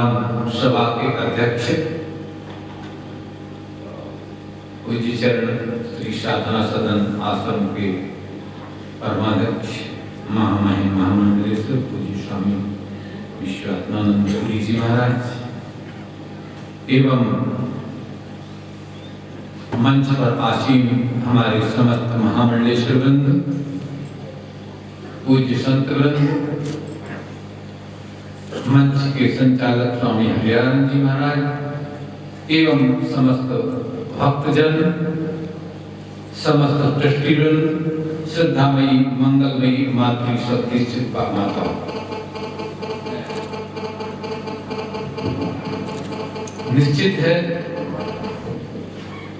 विद्वान सभा के अध्यक्ष पूज्य चरण श्री साधना सदन आश्रम के परमाध्यक्ष महामहिम महामंडलेश्वर पूज्य स्वामी विश्वात्मानंद पुरी जी महाराज एवं मंच पर आसीन हमारे समस्त महामंडलेश्वर वृंद, पूज्य संत वृंद, मंच के संचालक स्वामी हरियानंद जी महाराज एवं समस्त भक्तजन, समस्त ट्रस्टीवृंद, श्रद्धामयी मंगलमयी मातृशक्ति माता, निश्चित है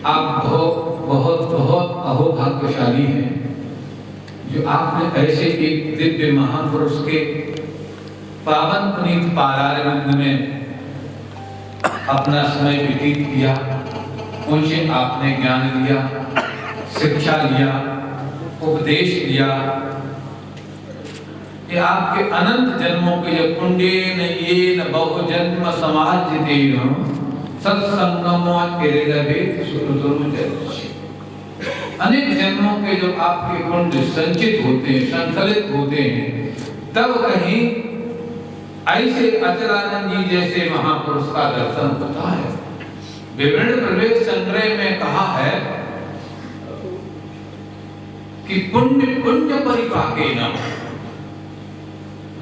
आप बहुत अहोभाग्यशाली हैं जो आपने ऐसे एक दिव्य महापुरुष के पावन पुनीत पारायण में अपना समय व्यतीत किया, उनसे आपने ज्ञान लिया, शिक्षा लिया, उपदेश लिया कि आपके अनंत जन्मों के जो पुण्येन येन बहुजन्म समार्जितेन सत्संगमो किरीटभेद सुकृतोरुजस्य, अनेक जन्मों के जो आपके पुण्य संचित होते हैं, संकलित होते हैं, तब कहीं ऐसे अचलानंद जी जैसे महापुरुष का दर्शन होता है। विवरण प्रवेश संग्रह में कहा है कि पुण्य पुण्य परिपाके न,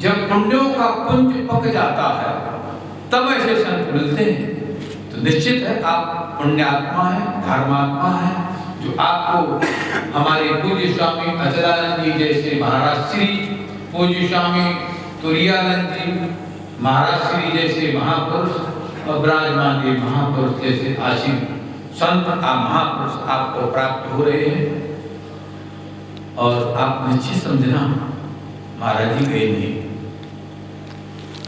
जब पुण्यों का पुंज पक जाता है तब ऐसे संत मिलते हैं। तो निश्चित है आप पुण्यात्मा है, धर्मात्मा है, जो आपको हमारे पूज्य स्वामी अचलानंद जी जैसे महाराज श्री, पूज्य स्वामी तुरायानंद जी महाराज श्री जैसे महापुरुष और विराजमान ये महापुरुष जैसे आशीन संत महापुरुष आपको प्राप्त हो रहे हैं। और आप निश्चित समझना महाराज जी गए नहीं,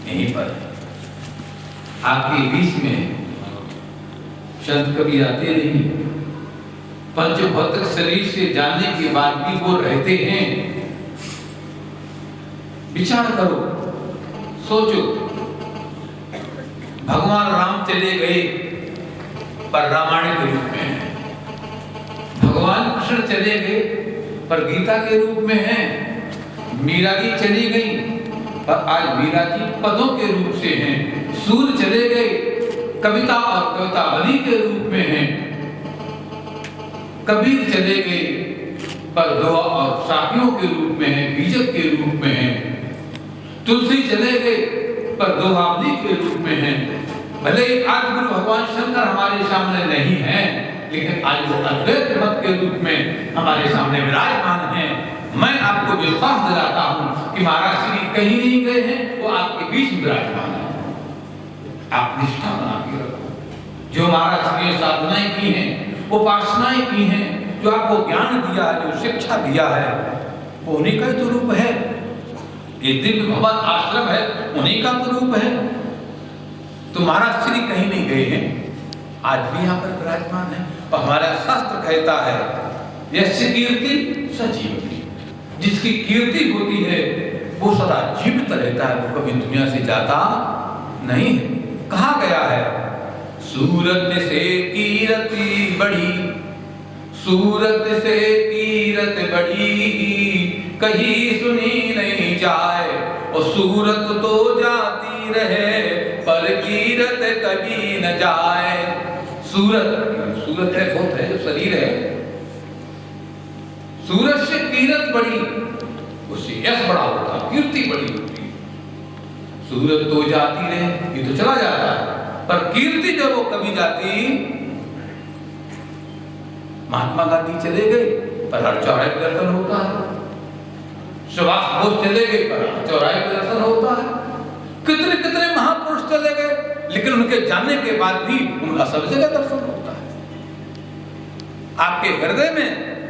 यहीं पर आपके बीच में संत कभी आते नहीं, पंचभौतिक शरीर से जाने के बाद भी वो रहते हैं। विचार करो, सोचो, भगवान राम चले गए पर रामायण के रूप में हैं, भगवान कृष्ण चले गए पर गीता के रूप में हैं, मीरा जी चली गई पर आज मीरा जी पदों के रूप से हैं, सूर्य चले गए कविता और कवितावली के रूप में हैं, कबीर चले गए पर दोहा और साखियों के रूप में हैं, बीजक के रूप में हैं, तुलसी चले गए पर दोहावली के रूप में हैं। भले ही आज गुरु भगवान शंकर हमारे सामने नहीं है, लेकिन आज वो अद्वैत मत के रूप में हमारे सामने विराजमान हैं। मैं आपको विश्वास दिलाता हूं कि महाराज श्री कहीं नहीं गए हैं, वो आपके बीच विराजमान है। आप निष्ठा बना के रखो। जो महाराज श्री ने साधनाएं की हैं, उपासनाएं की हैं, जो आपको ज्ञान दिया है, जो शिक्षा दिया है, वो उन्हीं का तो रूप है। ये दिव्य भवन आश्रम है, उन्हीं का तो रूप है। तो महाराज श्री कहीं नहीं गए हैं, आज भी यहाँ पर विराजमान है। और हमारा शास्त्र कहता है यस्य कीर्ति स जीवति, जिसकी कीर्ति होती है वो सदा जीवित रहता है, वो कभी दुनिया से जाता नहीं है। कहा गया है सूरत से कीरति बढ़ी, सूरत से कीरत बढ़ी, कहीं सुनी नहीं जाए, और सूरत तो जाती रहे पर कीरत कभी न जाए। सूरत है, बहुत है, जो शरीर है, सूरत से कीरत बढ़ी, उससे यश बड़ा होता, कीर्ति बड़ी होती। सूरत तो जाती रहे, ये तो चला जाता है, पर कीर्ति जब वो कभी जाती। महात्मा गांधी चले गए पर हर चौराहे पर दर्शन होता है, सुभाष बोस चले गए पर हर चौराहे पर दर्शन होता है, कितने कितने महापुरुष चले गए, लेकिन उनके जाने के बाद भी उनका सब जगह दर्शन होता है। आपके हृदय में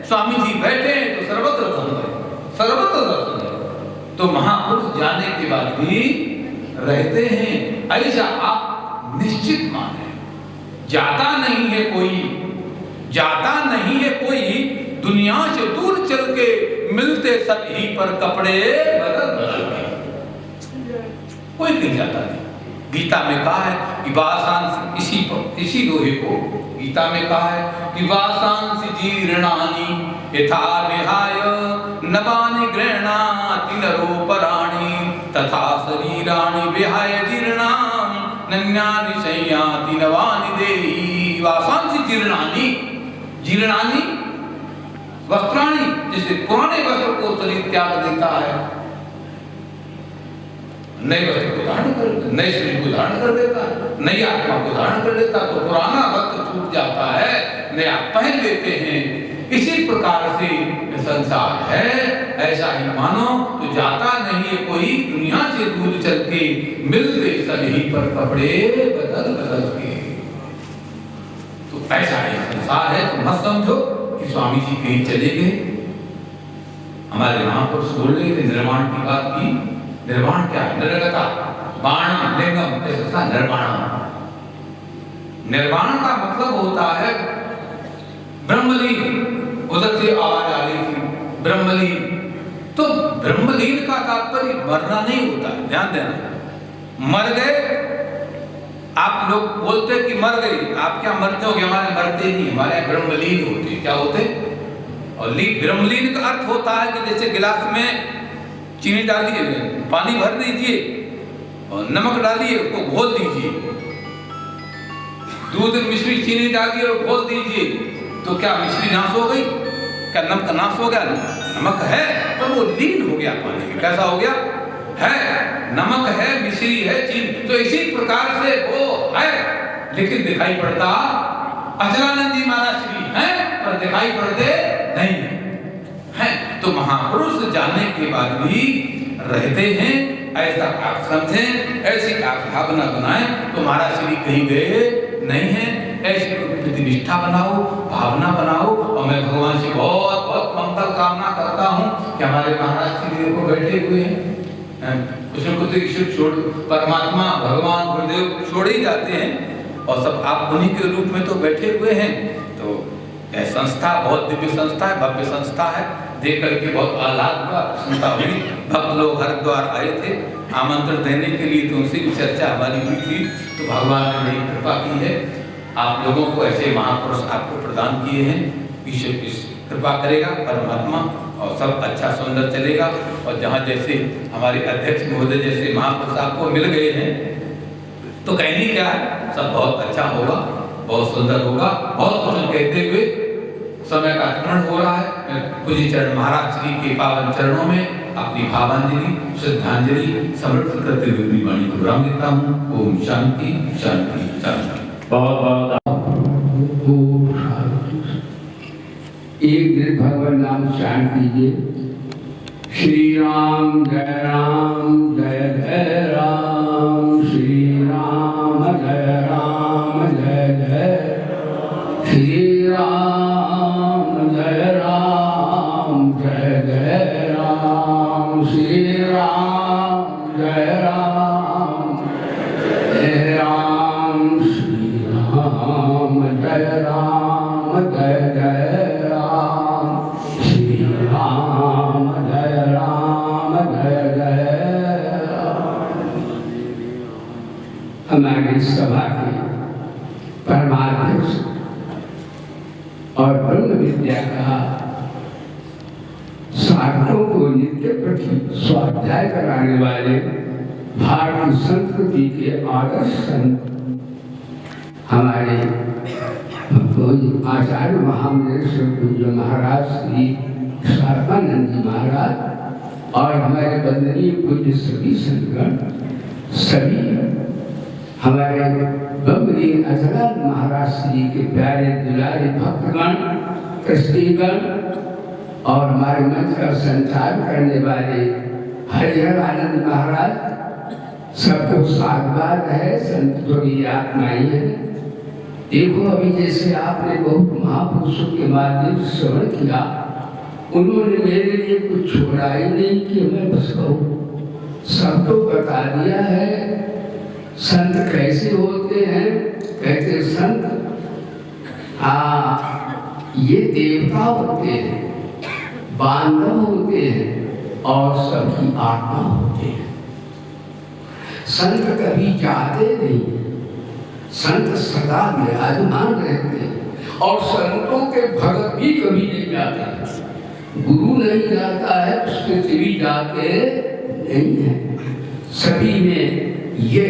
स्वामी जी बैठे हैं तो सर्वत्र दर्शन है, सर्वत्र दर्शन है। तो महापुरुष जाने के बाद भी रहते हैं, ऐसा आप निश्चित माने। जाता नहीं है कोई, जाता नहीं है कोई, दुनिया से दूर चल के मिलते सब ही पर कपड़े बदल बदल के, कोई कहीं जाता नहीं। गीता में कहा है कि वासांसि इसी लोहे को गीता में कहा है कि वासांसि जीर्णानि यथा विहाय नवानि गृह्णाति नरोपराणि तथा शरीराणि विहाय जीर्णानि नन्यानि संयाति नवानि देहि। वासांसि जीर्णानि, जीर्णानि वस्त्राणि, जैसे पुराने वस्त्र को शरीर त्याग देता है, नए वस्त्र को धारण कर, नए शरीर को धारण कर देता है, नई आत्मा को धारण कर लेता है, तो पुराना वस्त्र छूट जाता है, नया पहन लेते हैं। इसी प्रकार से संसार है, ऐसा ही मानो तो जाता नहीं है कोई दुनिया से दूर चल के, मिलते सभी पर कपड़े बदल बदल के। तो ऐसा ही संसार है, तो मत समझो कि स्वामी जी कहीं चले गए। हमारे महापुरुष बोल रहे थे, निर्माण की बात की। निर्माण क्या है? निर्गता बाण लिंगम, ऐसा निर्माण। निर्माण का मतलब होता है ब्रह्मलीन। उधर से आवाज आ रही थी ब्रह्मलीन, तो ब्रह्मलीन का तात्पर्य मरना नहीं होता है, ध्यान देना। मर गए, आप लोग बोलते कि मर गए, आप क्या मरते हो? हमारे मरते नहीं, हमारे ब्रह्मलीन होते। क्या होते? और ब्रह्मलीन का अर्थ होता है कि जैसे गिलास में चीनी डालिए, पानी भर दीजिए और नमक डालिए, उसको घोल दीजिए। दूध मिश्री चीनी डालिए और घोल दीजिए, तो क्या मिश्री नाश हो गई? क्या नमक नाश हो गया? नमक है पर वो लीन हो गया पानी में। कैसा हो गया? है, नमक है, मिश्री है, चीनी। तो इसी प्रकार से वो है, लेकिन दिखाई पड़ता। अचलानंद जी महाराज श्री है पर दिखाई पड़ते नहीं है। तो महापुरुष जाने के बाद भी रहते हैं, ऐसा आप समझें, ऐसी आप भावना बनाएं। तो महाराज श्री कहीं गए नहीं है, ऐसी प्रतिनिष्ठा बनाओ, भावना बनाओ। और मैं भगवान से बहुत बहुत मंगल कामना करता हूँ कि हमारे महाराज श्री को बैठे हुए हैं, उसमें कुछ ईश्वर छोड़, परमात्मा भगवान गुरुदेव छोड़ ही जाते हैं, और सब आप उन्हीं के रूप में तो बैठे हुए हैं। तो यह संस्था बहुत दिव्य संस्था है, भव्य संस्था है। देख करके बहुत आह्लाद हुआ, प्रसन्नता हुई। भक्त लोग हरिद्वार आए थे आमंत्रण देने के लिए, तो उनसे भी चर्चा हमारी हुई थी। तो भगवान ने बड़ी कृपा की है, आप लोगों को ऐसे महापुरुष आपको प्रदान किए हैं। ईश्वर इस कृपा करेगा परमात्मा, और सब अच्छा सुंदर चलेगा। और जहाँ जैसे हमारे अध्यक्ष महोदय जैसे महापुरुष आपको मिल गए हैं, तो कहनी क्या है, सब बहुत अच्छा होगा, बहुत सुंदर होगा। बहुत कुछ कहते हुए समय का अतिक्रमण हो रहा है। पूज्य चरण महाराज श्री के पावन चरणों में अपनी भावांजलि श्रद्धांजलि समर्पित करते हुए अपनी वाणी को विराम देता हूँ। ओम शांति शांति शांति। एक दिन भगवान नाम स्मरण कीजिए। श्री राम जय राम जय जय राम, श्री राम जय राम जय जय, श्री राम जय राम जय जय राम, श्री राम जय राम जय राम, श्री राम जय राम जय जय राम, श्री राम जय राम जय जय राम। हमारी सभा के परमाध्यक्ष और ब्रह्म विद्या का साधकों को नित्य प्रति स्वाध्याय कराने वाले भारतीय संस्कृति के आदर्श संत हमारे आचार्य महामंडलेश्वर पूज्य महाराज श्री सर्वानंद जी महाराज और हमारे वंदनीय पूज्य सभी संतगण, सभी हमारे बम्बरी अचलानंद महाराज श्री के प्यारे दुलारे भक्तगण, कृष्णगण और हमारे मंच का संचार करने वाले हरिहर आनंद महाराज, सबको साधुवाद है। संत थोड़ी आत्माई है। देखो अभी जैसे आपने बहुत महापुरुषों के माध्यम से श्रवण किया, उन्होंने मेरे लिए कुछ छोड़ा ही नहीं कि मैं बस कहूँ, सबको बता दिया है। संत कैसे होते हैं? कहते संत ये देवता होते हैं, बांधव होते हैं और सबकी आत्मा होते हैं। संत कभी जाते नहीं है, संत सदा विराजमान रहते हैं। और संतों के भगत भी कभी नहीं जाते। गुरु नहीं जाता है, उसके भी जाते नहीं है। सभी में ये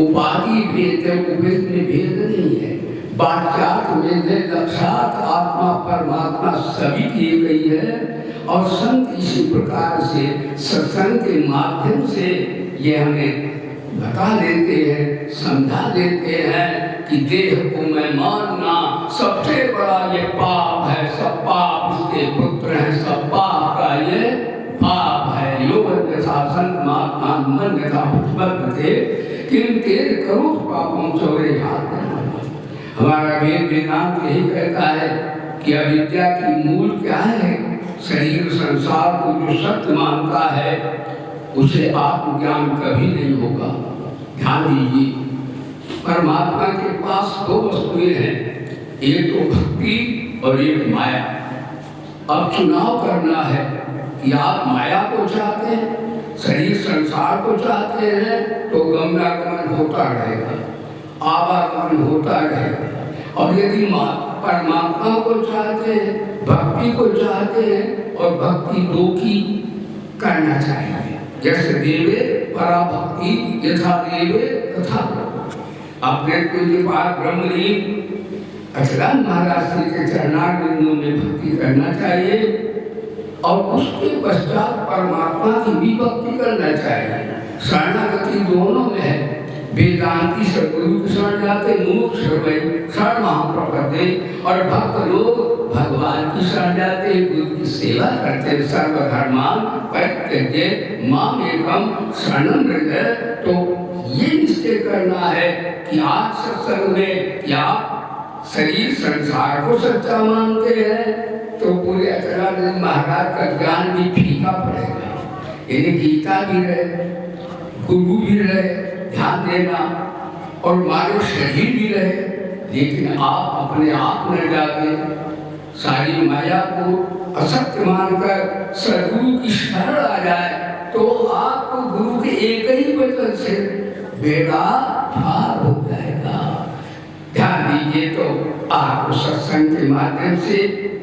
उपाधि भेद है, उपभेद में भेद नहीं है। वाक्यार्थ में लक्षात आत्मा परमात्मा सभी की गई है। और संत इसी प्रकार से सत्संग के माध्यम से ये हमें बता देते हैं, समझा देते हैं कि देह को मैं मानना सबसे बड़ा ये पाप है। सब पाप उसके पुत्र हैं, सब पाप का ये पाप है। योग संत महात्मा मन यथा थे किन तेज करो पापों चौरे हाथ। हमारा वेद वेदांत यही कहता है कि अविद्या की मूल क्या है? शरीर संसार को जो सत्य मानता है उसे आत्मज्ञान कभी नहीं होगा। ध्यान दीजिए, परमात्मा के पास दो वस्तुएं हैं, एक तो भक्ति और एक माया। अब चुनाव करना है कि आप माया को चाहते हैं, शरीर संसार को चाहते हैं, तो गमनागमन होता रहेगा, आवागमन होता रहेगा। और यदि परमात्मा को चाहते हैं, भक्ति को चाहते हैं, और भक्ति दो की करना चाहिए। जैसे देवे परा भक्ति यथा देवे तथा। अपने पूज्य पाद ब्रह्मलीन अचलान महाराज जी के चरणारविंदों में भक्ति करना चाहिए, और उसके पश्चात परमात्मा की भी भक्ति करना चाहिए। शरणागति दोनों में है। वेदांती सदगुरु की शरण जाते, मुमुक्ष शरण महाप्रपदे, और भक्त लोग भगवान की शरण जाते, गुरु की सेवा करते। सर्वधर्मान परित्यज्य माम एकम शरणं व्रज। तो ये निश्चय करना है कि आज सत्संग में क्या शरीर संसार को सच्चा मानते हैं, तो पूरे अचलानंद महाराज का ज्ञान भी फीका पड़ेगा। यानी गीता भी रहे, गुरु भी रहे, ध्यान देना, और मानव शरीर भी रहे, लेकिन आप अपने आप न जागे, सारी माया को असत्य मानकर सदगुरु की शरण आ जाए, तो आपको गुरु के एक ही वचन से बेड़ा पार हो जाएगा। ध्यान दीजिए, तो आपको सत्संग के माध्यम से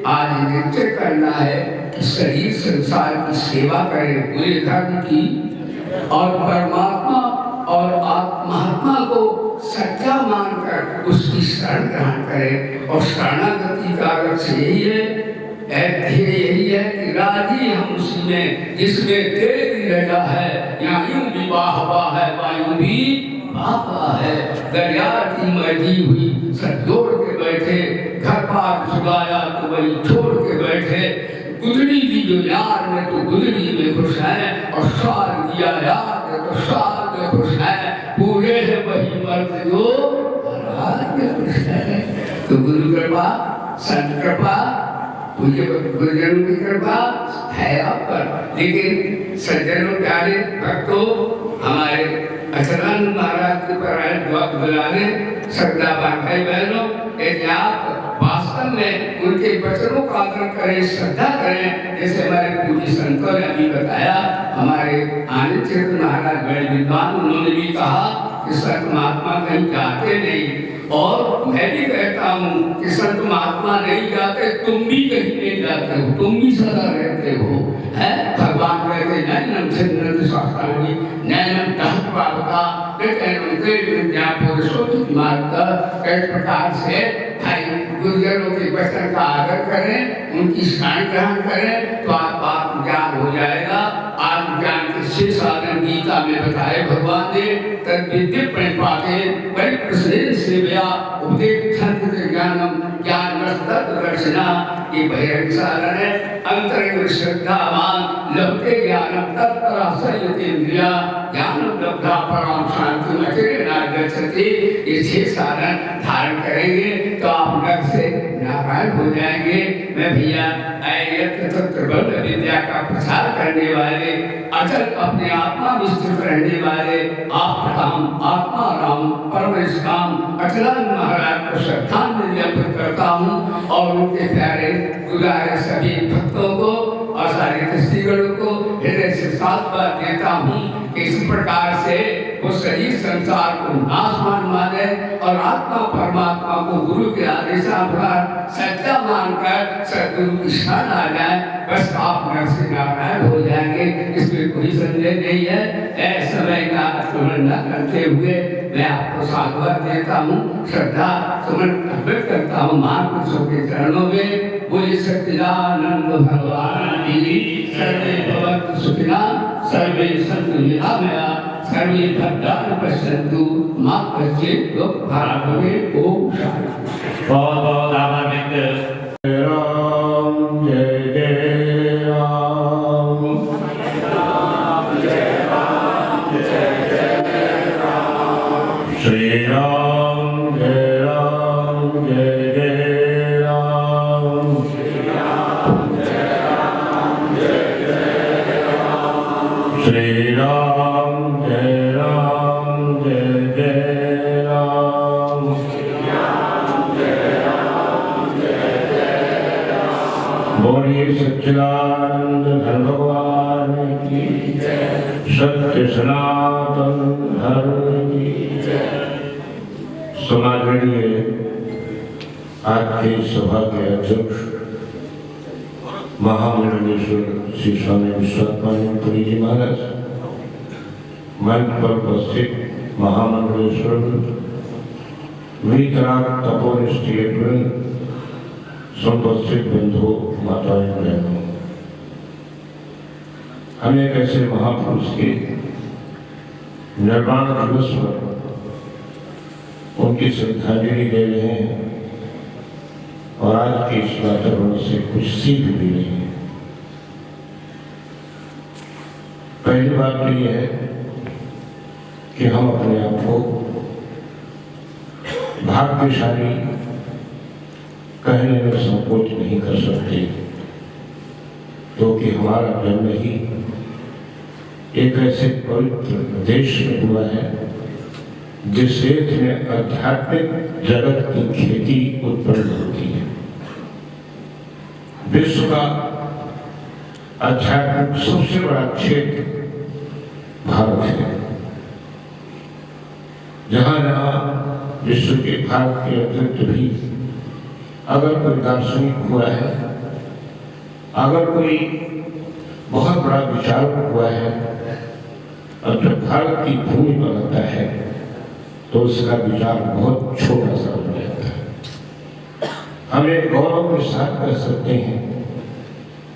आज निश्चय करना है कि शरीर संसार की सेवा करें, पूरे धर्म की, और परमात्मा और महात्मा को सच्चा मानकर उसकी शरण ग्रहण करें। और शरणागति का अर्थ यही है, यही है कि राजी हम उसी में जिसमें तेरी रजा है। यहाँ यूं भी वाहवा है, वायु भी वाहवा है। दरिया की मर्जी हुई, सब जोड़ के बैठे, घर पार सुलाया तो वही छोड़ के बैठे। गुजरी भी जो यार में तो गुजरी में खुश है, और सार दिया यार में तो सार में खुश है। पूरे है वही मर्द जो रात में खुश है। तो गुरु कृपा, संत कृपा, गुरुजनों की कृपा है आप पर। लेकिन सज्जनों प्यारे भक्तों, हमारे अचलानंद महाराज के पर बुलाने श्रद्धा भाई बहनों, यदि आप वास्तव में उनके वचनों का आदर करें, श्रद्धा करें, जैसे हमारे पूज्य संतों ने अभी बताया, हमारे आनंद चंद्र महाराज बड़े विद्वान, उन्होंने भी कहा कि संत महात्मा कहीं जाते नहीं। और मैं भी कहता हूँ कि संत महात्मा नहीं जाते, तुम भी कहीं नहीं जाते हो, तुम भी सदा रहते हो। है भगवान कहते नैनम छिन्नन्ति शास्त्राणि नैनम तहत्वावता नैनम तेज विद्या पुरुषोत्तम मार्ग। इस प्रकार से भाई गुरुजनों के वचन का आदर करें, उनकी शरण ग्रहण करें, तो आपको आत्मज्ञान हो जाएगा। आत्मज्ञान के 6 साधन गीता में बताए भगवान ने। तद विद्य प्रणिपाते परिप्रश्नेन सेवया उपदेक्षन्ति ज्ञानम ज्ञान दर्शना। ये बहिरंग साधन है। अंतरंग श्रद्धावान लभते ज्ञानम तत्परा संयतेन्द्रिया ज्ञानम लब्धा पराम शांति अचिरेण गच्छति। ये 6 साधन धारण करेंगे तो आप नर से नारायण हो जाएंगे। मैं भैया तत्व विद्या का प्रचार करने वाले, अचल अपने आत्मा में स्थित रहने वाले आत्मा राम परमेश्वर अचलानंद महाराज को श्रद्धांजलि अर्पित करता हूँ। और उनके प्यारे दुलारे सभी भक्तों को और सारे दृष्टिगणों को हृदय से साधुवाद देता हूँ कि इस प्रकार से वो शरीर संसार को नाशवान माने और आत्मा परमात्मा को गुरु के आदेशानुसार सच्चा मानकर सदगुरु की शरण आ जाए, बस आप नरसिंह नारायण हो जाएंगे। इसमें कोई संदेह नहीं है। ऐसे समय का स्मरण न करते हुए मैं आपको साधुवाद देता हूँ, श्रद्धा सुमन अर्पित करता हूँ महापुरुषों के चरणों में। बोले सच्चिदानंद भगवान की सर्वे भवन्तु सुखिनः सर्वे सन्तु निरामया सर्वे भद्राणि पश्यन्तु मा कश्चित् दुःखभाग् भवेत्। ओम शांति। बहुत बहुत आभार व्यक्त। राम जय जय राम। श्री राम जय राम जय जय राम। श्री राम जय राम जय जय राम। बोलिए सच्चिदानंद धर्म भगवान की सत्य सनातन धर्म की। समादरणीय आज की सभा के अध्यक्ष महामंडलेश्वर श्री स्वामी विश्वात्मानंद पुरी जी महाराज, मंच पर उपस्थित महामंडलेश्वर वीतराग तपोनिष्ठीय वृंद, समुपस्थित बंधु माताएं बहनों, हम एक ऐसे महापुरुष के निर्वाण दिवस पर उनकी श्रद्धांजलि दे रहे हैं और आज के इस वातावरण से कुछ सीख भी रहे हैं। पहली बात तो यह है कि हम अपने आप को भाग्यशाली कहने में संकोच नहीं कर सकते, क्योंकि हमारा जन्म ही एक ऐसे पवित्र देश में हुआ है जिस देश में आध्यात्मिक जगत की खेती उत्पन्न होती है। विश्व का आध्यात्मिक सबसे बड़ा क्षेत्र भारत है। जहां जहां विश्व के भारत के अतिरिक्त भी अगर कोई दार्शनिक हुआ है, अगर कोई बहुत बड़ा विचारक हुआ है और जब भारत की भूमि पर आता है तो उसका विचार बहुत छोटा सा हो जाता है। हम एक गौरव के साथ कह सकते हैं,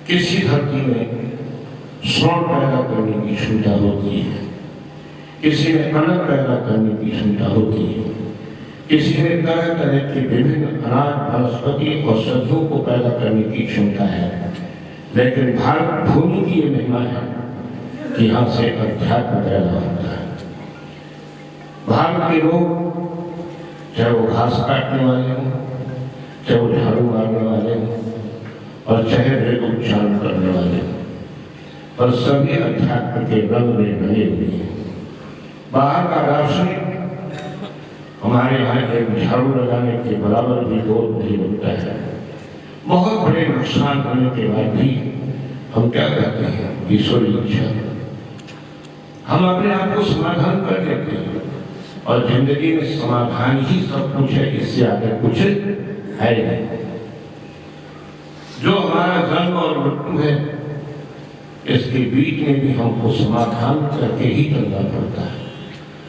किसी धरती में स्वर्ण पैदा करने की क्षमता होती है, किसी में कनक पैदा करने की क्षमता होती है, किसी में तरह तरह के विभिन्न अनाज वनस्पति औषधियों को पैदा करने की क्षमता है, लेकिन भारत भूमि की ये महिमा है कि यहाँ से अध्यात्म पैदा होता है। भारत के लोग, चाहे वो घास काटने वाले हों, चाहे वो झाड़ू मारने वाले हों और चाहे वेद उच्चारण करने वाले हों, पर सभी अध्यात्म के रंग में रंगे हुए हैं। बाहर का दार्शनिक हमारे यहाँ एक झाड़ू लगाने के बराबर भी बोध नहीं होता है। बहुत बड़े नुकसान होने के बाद भी हम क्या कहते हैं, ईश्वरी इच्छा। हम अपने आप को समाधान कर देते हैं और जिंदगी में समाधान ही सब कुछ है, इससे आगे कुछ है नहीं। जो हमारा जन्म और मृत्यु है, इसके बीच में भी हमको समाधान करके ही चलना पड़ता है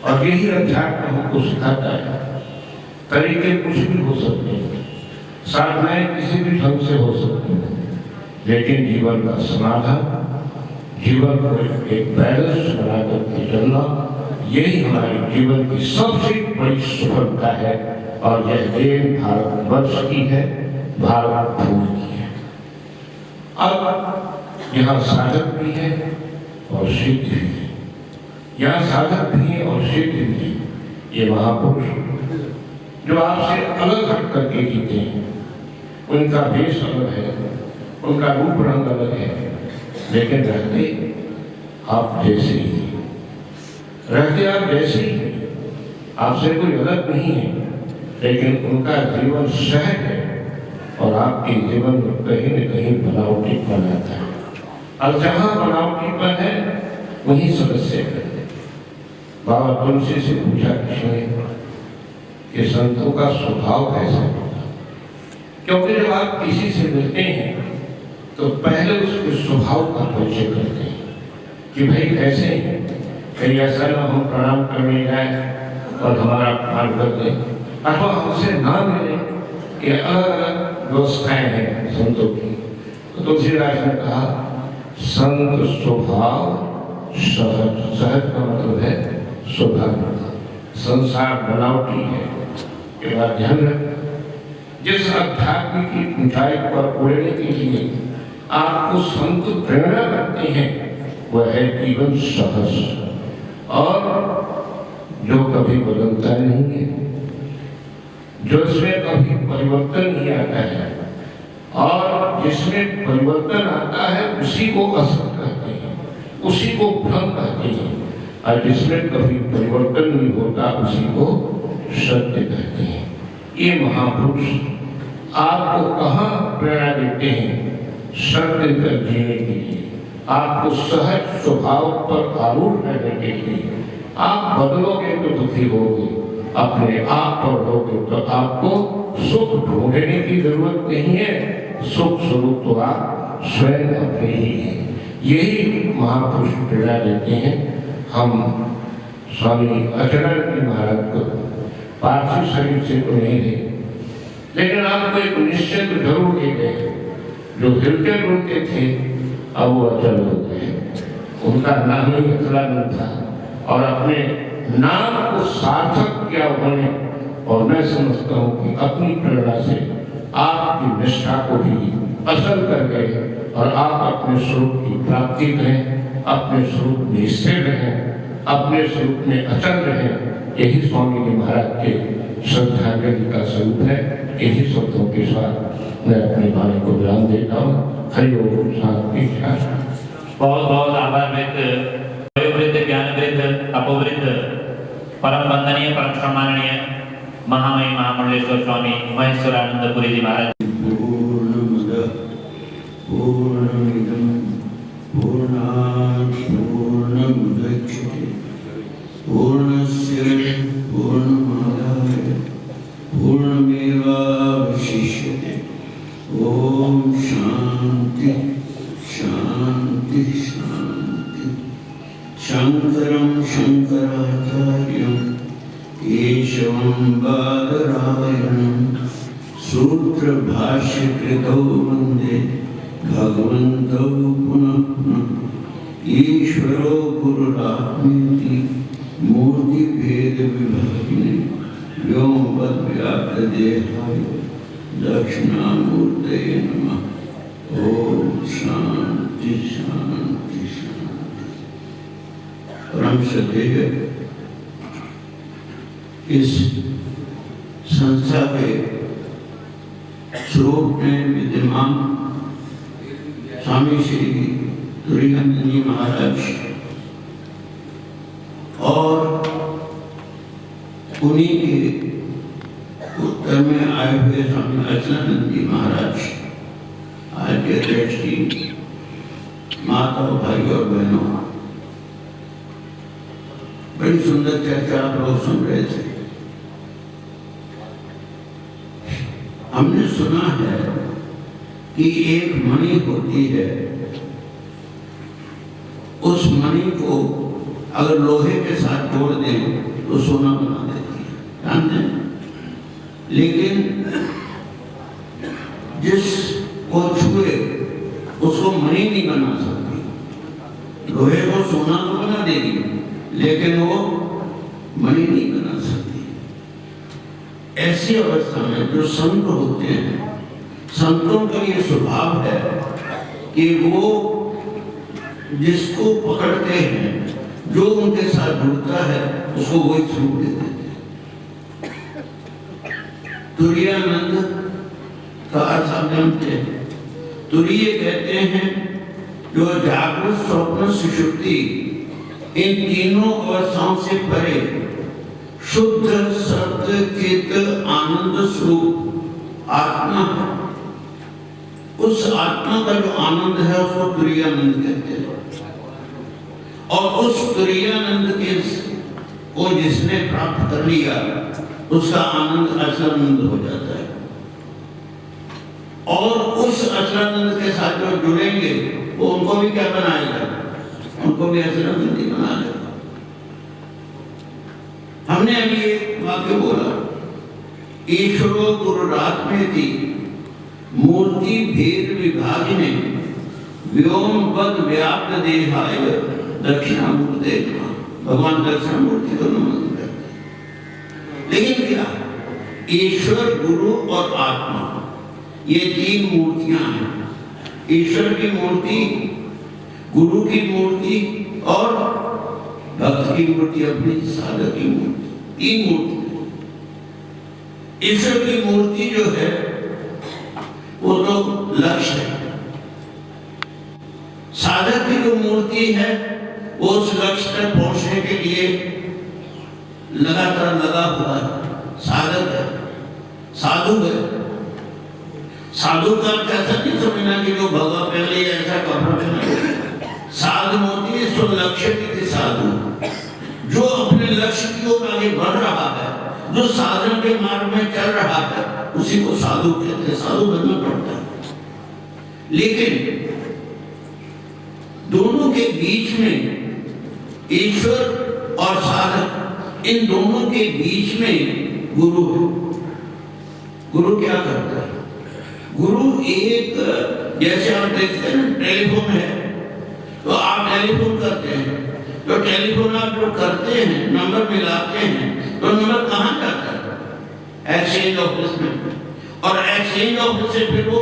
और यही अध्यात्म हमको सिखाता है। तरीके कुछ भी हो सकते हैं, साधनाएं किसी भी ढंग से हो सकती हैं, लेकिन जीवन का समाधान, जीवन को एक बैलेंस बनाकर के चलना, यही हमारे जीवन की सबसे बड़ी सफलता है। और यह देन भारतवर्ष की है, भारत भूमि की है। अब यहाँ साधक भी है और सिद्ध भी है, यहाँ साधक भी है और सिद्ध भी है। ये महापुरुष जो आपसे अलग हट करके जीते हैं, उनका भेष अलग है, उनका रूप रंग अलग है, लेकिन रहते आप जैसे ही, रहते आप जैसे ही, आपसे कोई अलग नहीं है, लेकिन उनका जीवन सहज है और आपके जीवन में कहीं न कहीं बनावटी बनाता है। और जहाँ बनावटीपन है वहीं समस्या है। बाबा तुलसी से पूछा कृष्ण ने कि संतों का स्वभाव कैसा होगा, क्योंकि जब आप किसी से मिलते हैं तो पहले उसके स्वभाव का परिचय करते हैं कि भाई कैसे हैं। कहीं ऐसा ना हम प्रणाम करने जाए और हमारा अपमान कर दें, अथवा हमसे ना मिले। ये अलग अलग व्यवस्थाएं हैं संतों की। तो तुलसीदास ने कहा संत स्वभाव सहज, सहज का मतलब है स्वभाव। संसार बनावटी है, ये बात ध्यान रखना। जिस अध्यात्म की ऊंचाई पर उड़ने के लिए आपको संत प्रेरणा करते हैं वह है जीवन सहज, और जो कभी बदलता नहीं है, जो इसमें कभी परिवर्तन नहीं आता है, और जिसमें परिवर्तन आता है उसी को असत कहते हैं, उसी को भ्रम कहते हैं, और जिसमें कभी परिवर्तन नहीं होता उसी को सत्य कहते हैं। ये महापुरुष आपको कहाँ प्रेरणा देते हैं? सत्य कर जीने के लिए, आपको सहज स्वभाव पर आरूढ़ रहने के लिए। आप बदलोगे तो दुखी होगे, अपने आप पर होगे तो आपको सुख ढूंढने की जरूरत नहीं है। सुख स्वरूप तो आप स्वयं अपने ही हैं। यही महापुरुष प्रेरणा देते हैं। हम स्वामी अचलानंद महाराज को पार्थिव शरीर से तो नहीं गए, लेकिन आपको एक निश्चय तो जरूर ले गए। जो हिलते डुलते थे अब वो अचल हो गए। उनका नाम ही अचलानंद था, और अपने नाम को सार्थक किया उन्होंने। और मैं समझता हूँ कि अपनी प्रेरणा से आपकी निष्ठा को भी असल कर गए, और आप अपने स्वरूप की प्राप्ति करें, अपने स्वरूप में स्थिर रहें, अपने स्वरूप में अचल रहें। यही स्वामी जी महाराज के श्रद्धांजलि का स्वरूप है। यही शब्दों के साथ मैं अपने वाणी को विराम देता हूँ। हरि ओम, शांति शांति। बहुत बहुत आभार व्यक्त वयोवृद्ध, ज्ञानवृद्ध, अपोवृद्ध, परम वंदनीय, परम सम्माननीय महामहिम महामंडलेश्वर स्वामी महेश्वरानंद पुरी जी महाराज। पूर्णमिदं पूर्णात् पूर्णमुदच्यते पूर्णस्य पूर्णमादाय पूर्णमेवावशिष्यते। ओम शांति शांति शांति। शंकरं शंकराचार्यं केशवं बादरायणं सूत्रभाष्यकृतौ वन्दे भगवन्तौ पुनः पुनः। ईश्वरो गुरुरात्मेति मूर्तिभेदविभागिने व्योमवद्व्याप्तदेहाय दक्षिणामूर्तये नमः। ओम शांति शांति शांति। परम श्रद्धेय इस संस्था के स्वरूप में विद्यमान स्वामी श्री तुरानंद जी महाराज और उन्हीं के उत्तर में आए हुए स्वामी अचलानंद जी महाराज, आज के अध्यक्ष जी, माता, भाई और बहनों, बड़ी सुंदर चर्चा आप लोग सुन रहे थे। हमने सुना है कि एक मणि होती है, उस मणि को अगर लोहे के साथ जोड़ दें तो सोना बना देती है, जानते हैं। लेकिन जिसको छुए उसको मणि नहीं बना सकती। लोहे को सोना तो बना देगी लेकिन वो मणि नहीं बना सकती। ऐसी अवस्था में जो संत होते हैं, संतों का ये स्वभाव है कि वो जिसको पकड़ते हैं, जो उनके साथ जुड़ता है, उसको वही स्वरूप दे देते हैं। तुरानंद का अर्थ आप जानते हैं। तुरीय कहते हैं जो जागृत, स्वप्न, सुषुप्ति इन तीनों अवस्थाओं से परे शुद्ध सत्य चित आनंद स्वरूप आत्मा है, उस आत्मा का जो आनंद है उसको तुरीयानंद कहते हैं। और उस तुरीयानंद के को जिसने प्राप्त कर लिया उसका आनंद अचलानंद हो जाता है। और उस अचलानंद के साथ जो जुड़ेंगे वो उनको भी क्या बनाएगा, उनको भी अचलानंद ही बना लेगा। हमने अभी एक वाक्य बोला, ईश्वरो गुरुरात्मेति मूर्ति भेद विभागिने व्योमवद व्याप्त देहाय दक्षिणामूर्ते नमः। भगवान दक्षिणामूर्ति को नमन करते हैं। लेकिन क्या ईश्वर, गुरु और आत्मा ये तीन मूर्तियां हैं। ईश्वर की मूर्ति, गुरु की मूर्ति और भक्त की मूर्ति, अपनी साधक की मूर्ति, तीन मूर्ति। ईश्वर की मूर्ति जो है वो तो लक्ष्य है। साधक की जो मूर्ति है वो उस लक्ष्य तक पहुंचने के लिए लगातार लगा हुआ है। साधक है, साधु है। साधु का ऐसा नहीं समझना कि जो भगवान पहले ऐसा कर साधु होती है, सो लक्ष्य की साधु, जो अपने लक्ष्य की ओर आगे बढ़ रहा है, जो साधन के मार्ग में चल रहा है, उसी को साधु कहते हैं। साधु बनना पड़ता है। लेकिन दोनों के बीच में ईश्वर और साधक, इन दोनों के बीच में गुरु है। गुरु क्या करता है? गुरु एक, जैसे आप देखते हैं ना टेलीफोन है तो आप टेलीफोन करते हैं, तो टेलीफोन आप जो करते हैं, नंबर मिलाते हैं, तो नंबर कहाँ जाता है? एक्सचेंज ऑफिस में। और एक्सचेंज ऑफिस से फिर वो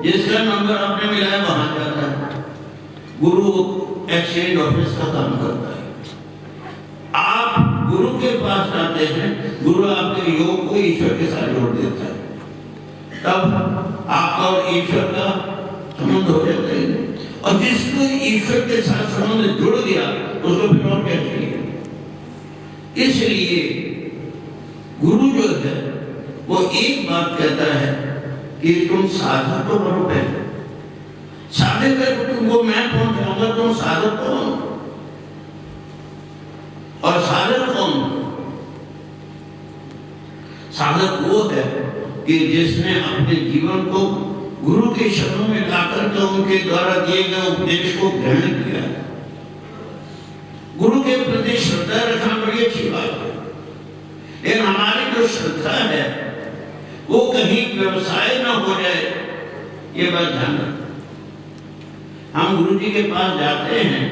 जिसका नंबर आपने मिलाया वहां जाता है। गुरु एक्सचेंज ऑफिस का काम करता है। आप गुरु के पास जाते हैं, गुरु आपके योग को ईश्वर के साथ जोड़ देता है। तब आपका और ईश्वर का संबंध हो जाता है। और जिसको ईश्वर के साथ संबंध जुड़ गया उसको फिर और क्या चाहिए? इसलिए गुरु जो है वो एक बात कहता है कि तुम साधक तो बनो पहले। साधक है तो तुमको मैं पहुंचाऊंगा, तुम साधक कौन? और साधक कौन? साधक वो है कि जिसने अपने जीवन को गुरु के शरणों में लाकर के उनके द्वारा दिए गए उपदेश को ग्रहण किया। गुरु के प्रति श्रद्धा रखना बड़ी अच्छी बात है, लेकिन हमारी जो श्रद्धा है वो कहीं व्यवसाय ना हो जाए, ये बात ध्यान रखना। हम गुरु जी के पास जाते हैं,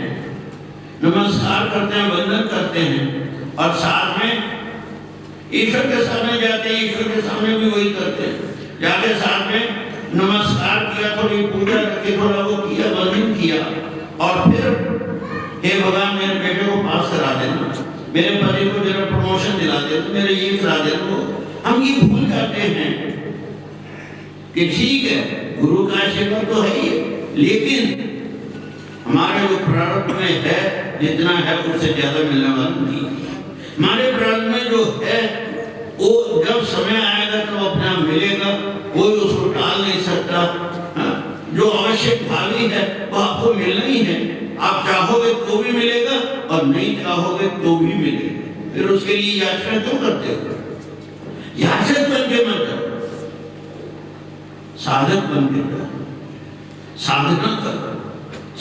नमस्कार करते हैं, वंदन करते हैं और साथ में ईश्वर के सामने जाते हैं, ईश्वर के सामने भी वही करते हैं। जाके साथ में नमस्कार किया, थोड़ी पूजा रखी, थोड़ा वो किया, वंदन किया और फिर हे भगवान मेरे बेटे को पास करा देना, मेरे पति को जरा प्रमोशन दिला देना, मेरे ये करा देना। हम ये भूल जाते हैं कि ठीक है गुरु का आशीर्वाद तो है ही, लेकिन हमारे जो प्रारब्ध में है जितना है उससे ज्यादा मिलने वाला नहीं। हमारे प्रारब्ध में जो है वो जब समय आएगा तो अपने आप मिलेगा, कोई उसको टाल नहीं सकता। जो आवश्यक भावी है वो आपको मिलना ही है। आप चाहोगे तो भी मिलेगा और नहीं चाहोगे तो भी मिलेगा। फिर उसके लिए याचना क्यों करते हो? याचक बन के मत करो, साधक बन के करो, साधना करो,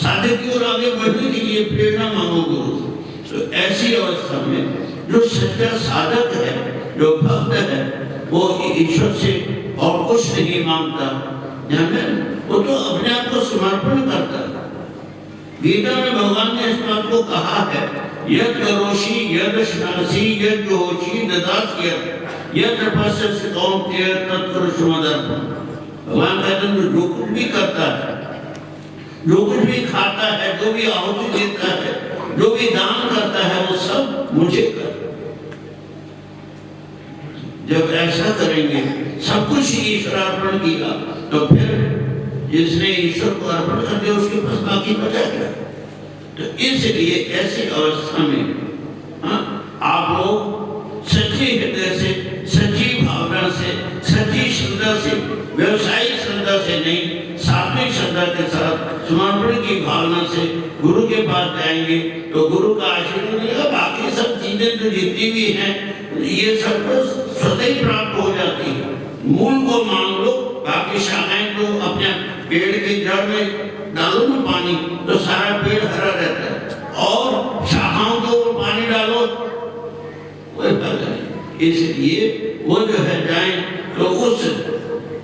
साधक की ओर आगे बढ़ने के लिए प्रेरणा मांगो गुरु। तो ऐसी अवस्था में जो सच्चा साधक है, जो भक्त है, वो ईश्वर से और कुछ नहीं मांगता, वो तो अपने आप को समर्पण करता है। गीता में भगवान ने इस बात को कहा है, यद करोषि यद श्नासि यद जोषि ददास्य यद तपस्या कौन्तेय तत्कर्षु मदर्पणम्। भगवान कहते हैं जो कुछ भी करता है, जो कुछ भी खाता है, जो भी आहुति देता है, जो भी दान करता है, वो सब मुझे कर। जब ऐसा करेंगे, सब कुछ ईश्वर अर्पण किया, तो फिर जिसने ईश्वर को अर्पण कर दिया उसके पास बाकी बचा क्या? तो इसलिए ऐसी अवस्था में आप लोग सच्चे हृदय से, सच्ची भावना से, सच्ची श्रद्धा से, व्यवसायिक श्रद्धा से नहीं, समर्पण की भावना से गुरु के पास जाएंगे तो गुरु का आशीर्वाद मिलेगा। बाकी सब चीजें तो जितनी भी हैं ये सब तो स्वतः ही प्राप्त हो जाती है। मूल को मांग लो, बाकी शाखाएं तो अपने पेड़ के जड़ में डालो ना पानी तो सारा पेड़ हरा रहता है, और शाखाओं के ऊपर पानी डालो कोई फायदा नहीं। इसलिए वो जो है जाए तो उस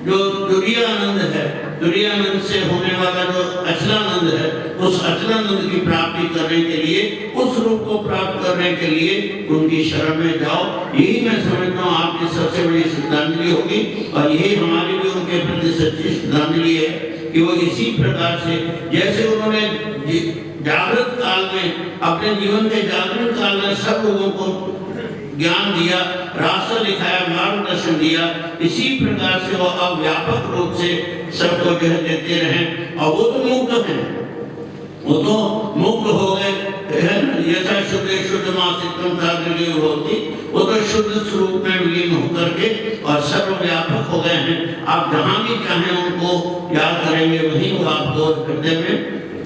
जो तुरीयानंद है, तुरीयानंद से होने वाला जो अचलानंद है, उस अचलानंद की प्राप्ति करने के लिए, उस रूप को प्राप्त करने के लिए उनकी शरण में जाओ। यही मैं समझता हूँ आपकी सबसे बड़ी श्रद्धांजलि होगी, और यही हमारी भी उनके प्रति सच्ची श्रद्धांजलि है कि वो इसी प्रकार से जैसे उन्होंने जागृत काल में, अपने जीवन के जागृत काल में सब लोगों को ज्ञान दिया, रास्ता दिखाया, मार्गदर्शन दिया, इसी प्रकार से वो अब व्यापक रूप से सबको जो है देते रहे। और वो तो मुक्त है, वो तो मुक्त हो गए, यथा शुद्ध शुद्ध मासिकम तादृगी होती, वो तो शुद्ध स्वरूप में विलीन होकर के और सर्वव्यापक हो गए हैं। आप जहाँ भी चाहें उनको याद करेंगे, वहीं वो आपको हृदय में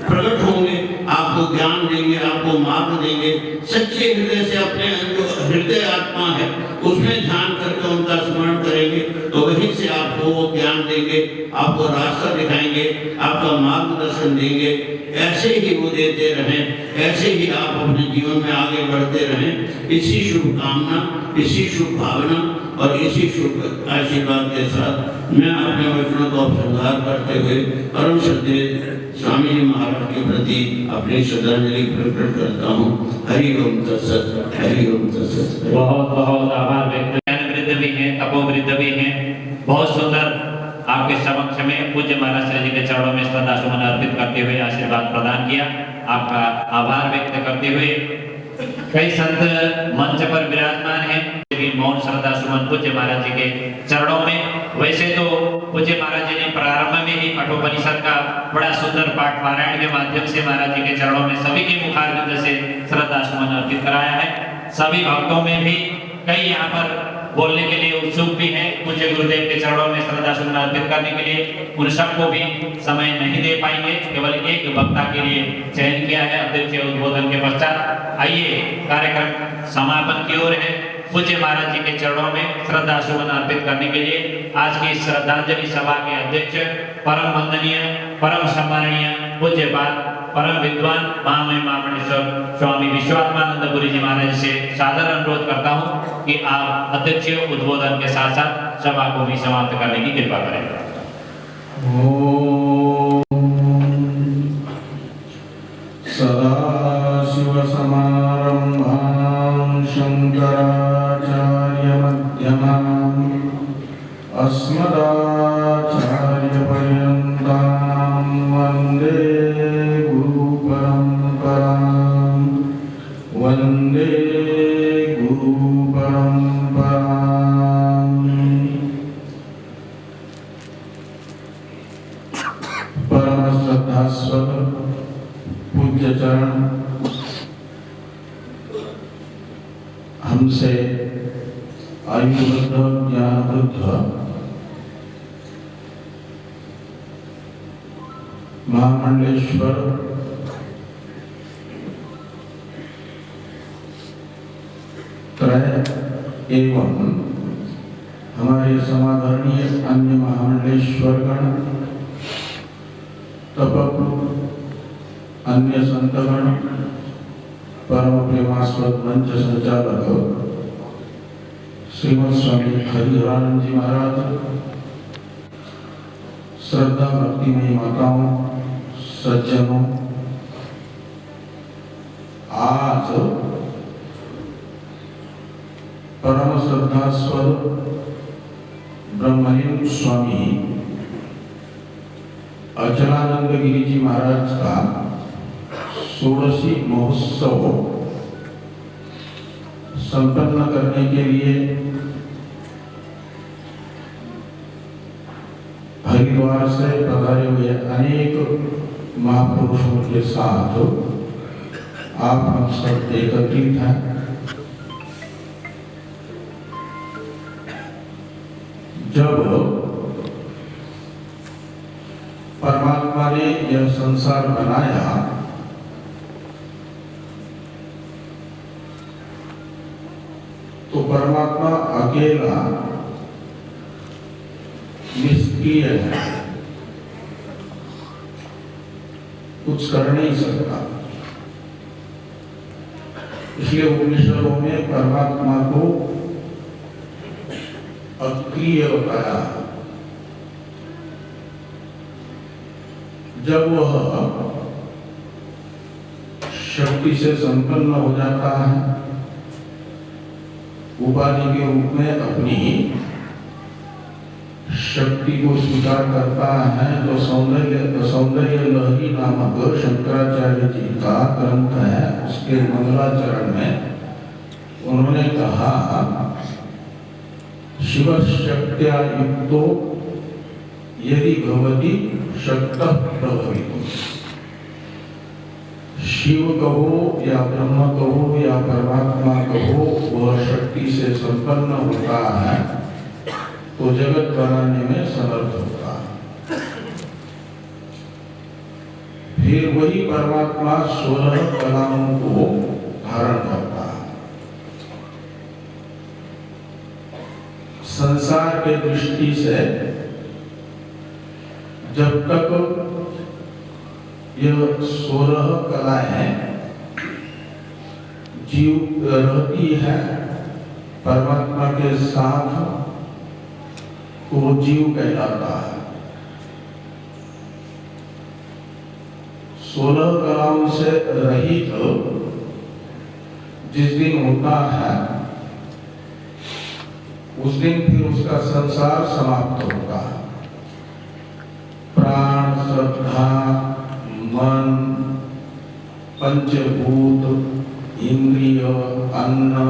प्रकट होंगे, आपको ज्ञान देंगे, आपको मार्ग देंगे। सच्चे हृदय से अपने जो हृदय आत्मा है उसमें ध्यान करके उनका स्मरण करेंगे तो वहीं से आपको वो ज्ञान देंगे, आपको रास्ता दिखाएंगे, आपका मार्गदर्शन देंगे। ऐसे ही वो देते रहें, ऐसे ही आप अपने जीवन में आगे बढ़ते रहें। इसी शुभकामना, इसी शुभ भावना और इसी शुभ आशीर्वाद के साथ मैं अपने वचनों को उपसंहार करते हुए परम श्रद्धेय स्वामी जी महाराज के प्रति अपनी श्रद्धांजलि प्रकट करता हूँ। हरि ओम तत्सत, हरि ओम तत्सत। बहुत बहुत आभार व्यक्त। ज्ञान वृद्ध भी हैं, तपोवृद्ध भी हैं। बहुत सुंदर आपके समक्ष में पूज्य महाराज श्री जी के चरणों में श्रद्धा सुमन अर्पित करते हुए आशीर्वाद प्रदान किया। आपका आभार व्यक्त करते हुए कई संत मंच पर विराजमान हैं, मौन श्रद्धा सुमन पूज्य महाराज जी के चरणों में। वैसे तो पूज्य महाराज जी ने प्रारंभ में ही कठोपनिषद का बड़ा सुंदर पाठ पारायण के माध्यम से महाराज जी के चरणों में सभी के मुखारविंद से श्रद्धा सुमन अर्पित कराया है। सभी भक्तों में भी कई यहाँ पर बोलने के लिए उत्सुक भी हैं, पूज्य गुरुदेव के चरणों में श्रद्धा सुमन अर्पित करने के लिए। उन सबको भी समय नहीं दे पाएंगे, केवल एक वक्ता के लिए चयन किया है अध्यक्ष उद्बोधन के पश्चात। आइए कार्यक्रम समापन की ओर है। पूज्य महाराज जी के चरणों में श्रद्धा सुमन अर्पित करने के लिए आज की श्रद्धांजलि सभा के अध्यक्ष परम वंदनीय, परम सम्माननीय पूज्यपाद परम विद्वान महामहिम महामंडलेश्वर स्वामी विश्वात्मानंदपुरी जी महाराज से सादर अनुरोध करता हूँ कि आप अध्यक्ष उद्बोधन के साथ साथ सभा को भी समाप्त करने की कृपा करें। सदाशिव समारंभां शंकराचार्य मध्यमाम् अस्मदाचार्य पर्यन्तां वन्दे गुरु परम्परां, वन्दे गुरु परम्परां। परम श्रद्धास्पद पूज्य चरण हमसे आयुवृद्ध ज्ञानवृद्ध महामंडलेश्वर त्रय एवं हमारे समादरणीय अन्य महामंडलेश्वरगण, तपक अन्य संतगण, परम प्रेमास्पद मंच संचालक श्रीमद स्वामी हरिहरानंद जी महाराज, श्रद्धा भक्ति में माताओं, सज्जनों, आज परम श्रद्धास्पद ब्रह्मलीन स्वामी अचलानंद गिरी जी महाराज का षोडशी महोत्सव संपन्न करने के लिए हरिद्वार से पधारे हुए अनेक महापुरुषों के साथ आप हम सब एकत्रित हैं। जब परमात्मा ने यह संसार बनाया तो परमात्मा अकेला निष्क्रिय है, कुछ कर नहीं सकता। इसलिए उपनिषदों में परमात्मा को अक्रिय बताया। जब वह शक्ति से संपन्न हो जाता है, उपाधि के रूप में अपनी शक्ति को स्वीकार करता है, तो सौंदर्य लहरी नामक शंकराचार्य जी का ग्रंथ है, उसके मंगलाचरण में उन्होंने कहा शिव शक्त्या युक्तो यदि भवति शक्तः प्रभवितो। शिव कहो या ब्रह्म कहो या परमात्मा कहो, वह शक्ति से संपन्न होता है तो जगत बनाने में समर्थ होता है। फिर वही परमात्मा 16 कलाओं को धारण करता है। संसार के दृष्टि से जब तक यह 16 कलाएं जीव रहती है परमात्मा के साथ, तो वो जीव कहलाता है। 16 कलाओं से रहित जिस दिन होता है, उस दिन फिर उसका संसार समाप्त होता है। प्राण, श्रद्धा, मन, पंचभूत, इंद्रिय, अन्न,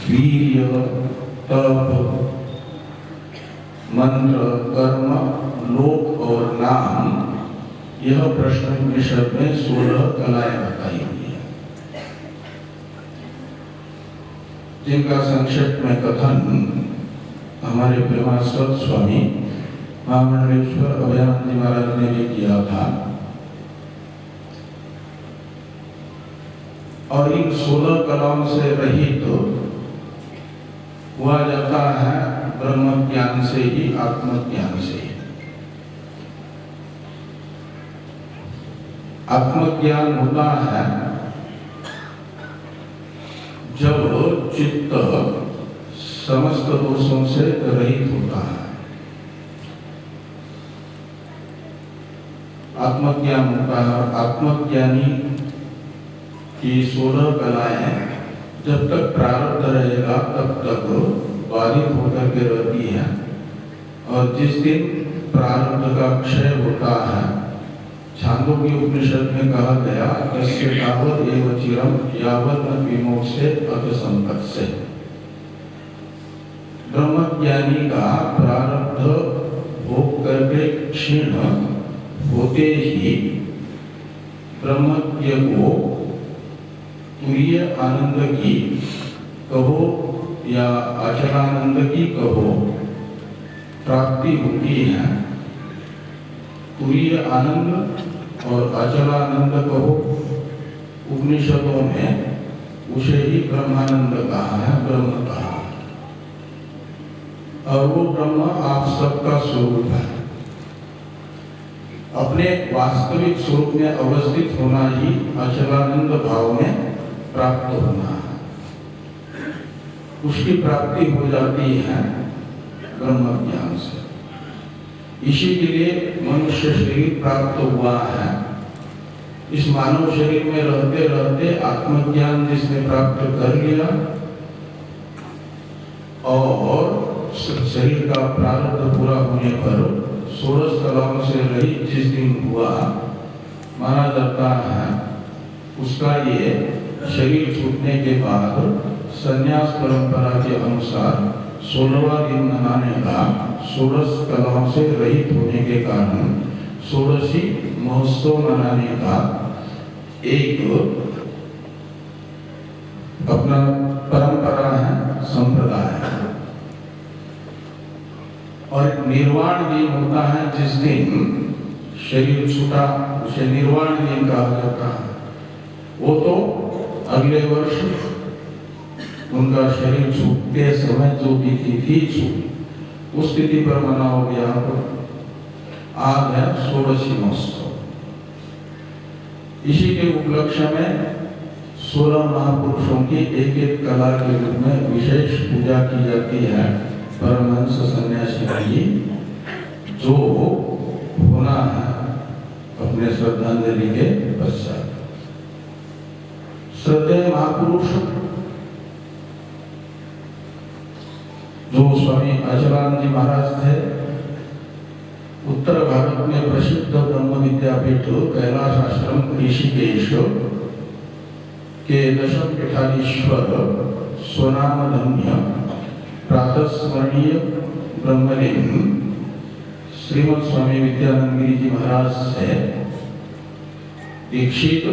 वीर्य, तप, मंत्र, कर्म, लोक और नाम, यह प्रश्न उपनिषद में 16 कलाएं बताई हुई है, जिनका संक्षिप्त में कथन हमारे प्रेमास्पद स्वामी महामंडलेश्वर अभयानंद जी महाराज ने भी किया था। और इन 16 कलाओं से रहित हुआ जाता है ब्रह्म ज्ञान से ही, आत्मज्ञान से ही। आत्मज्ञान होता है जब चित्त समस्त दोषों से रहित होता है। आत्मज्ञान होता है। आत्मज्ञानी की 16 कलाएं जब तक प्रारब्ध रहेगा तब तक बाधित होकर के रहती है, और जिस दिन प्रारब्ध का क्षय होता है, छांदोग्य उपनिषद में कहा गया तस्य तावत् एव चिरम यावत् न विमोक्षेत् अथ संपत्स्य। ब्रह्मज्ञानी का प्रारब्ध भोग करके क्षीण होते ही ब्रह्मज्ञ को तुरीय आनंद की कहो या अचलानंद की कहो प्राप्ति होती है। तुरीय आनंद और अचलानंद कहो, उपनिषदों में उसे ही ब्रह्मानंद कहा है, ब्रह्म कहा है, और वो ब्रह्म आप सबका स्वरूप है। अपने वास्तविक स्वरूप में अवस्थित होना ही अचलानंद भाव में प्राप्त होना है। उसकी प्राप्ति हो जाती है ब्रह्म ज्ञान से। इसी के लिए मनुष्य शरीर प्राप्त हुआ है। इस मानव शरीर में रहते रहते आत्मज्ञान जिसने प्राप्त कर लिया और शरीर का प्रारब्ध पूरा होने पर 16 कलाओं से रहित जिस दिन हुआ माना जाता है, उसका ये शरीर छूटने के बाद संन्यास परंपरा के अनुसार 16वां दिन मनाने का 16 कलाओं से रहित होने के कारण 16वीं महोत्सव मनाने का एक अपना परंपरा है, संप्रदाय है। और निर्वाण दिन होता है जिस दिन शरीर छूटा उसे निर्वाण दिन कहा जाता है। वो तो अगले वर्ष उनका शरीर छूटते समय जो भी तिथि छूटी उस तिथि पर मनाओगे आप। आज है षोडशी महोत्सव। इसी के उपलक्ष्य में 16 महापुरुषों की एक एक कला के रूप में विशेष पूजा की जाती है परमहंस सन्यासी की, जो होना है अपने श्रद्धांजलि के पश्चात। श्रद्धेय महापुरुष जो स्वामी अचलानंद जी महाराज थे, उत्तर भारत में प्रसिद्ध ब्रह्म विद्यापीठ कैलाश आश्रम ऋषिकेश के दशम पीठाधीश्वर स्वनामधन्य प्रातस्मरणीय ब्रह्मलीन श्रीमद स्वामी विद्यानंद गिरी जी महाराज से दीक्षित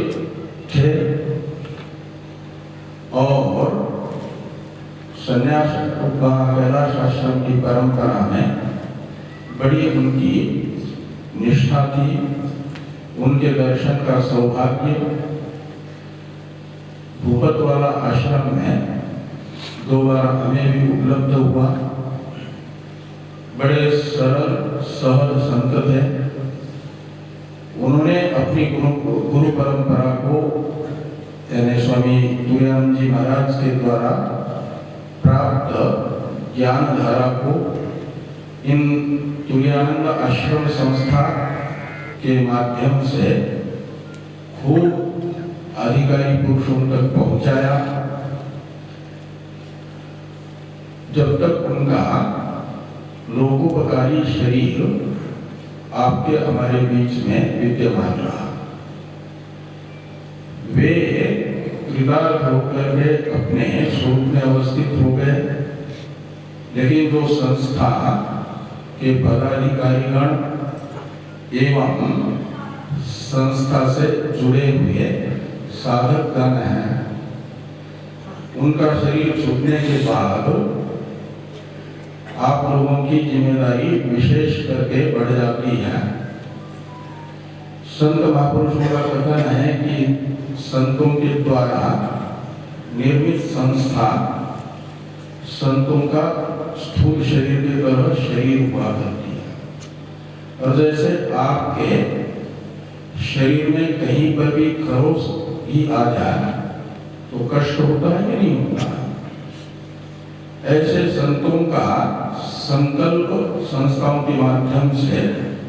थे और संन्यास कैलाश आश्रम की परंपरा में बड़ी उनकी निष्ठा थी। उनके दर्शन का सौभाग्य भूपत वाला आश्रम में 2 बार हमें भी उपलब्ध हुआ। बड़े सरल सहज संत थे। उन्होंने अपनी गुरु परंपरा को यानी स्वामी तुरानंद जी महाराज के द्वारा प्राप्त ज्ञान धारा को इन तुरानंद आश्रम संस्था के माध्यम से खूब अधिकारी पुरुषों तक पहुंचाया। जब तक उनका लोकोपकारी शरीर आपके हमारे बीच में विद्यमान रहा। वे कृतार्थ होकर के अपने स्वरूप में अवस्थित हो गए, लेकिन जो संस्था के पदाधिकारीगण एवं संस्था से जुड़े हुए साधकगण हैं, उनका शरीर छूटने के बाद आप लोगों की जिम्मेदारी विशेष करके बढ़ जाती है। संत महापुरुषों का कथन है कि संतों के द्वारा निर्मित संस्था संतों का स्थूल शरीर की तरह शरीर हुआ करती है। और जैसे आपके शरीर में कहीं पर भी खरोच ही आ जाए तो कष्ट होता है कि नहीं होता, ऐसे संतों का संकल्प संस्थाओं के माध्यम से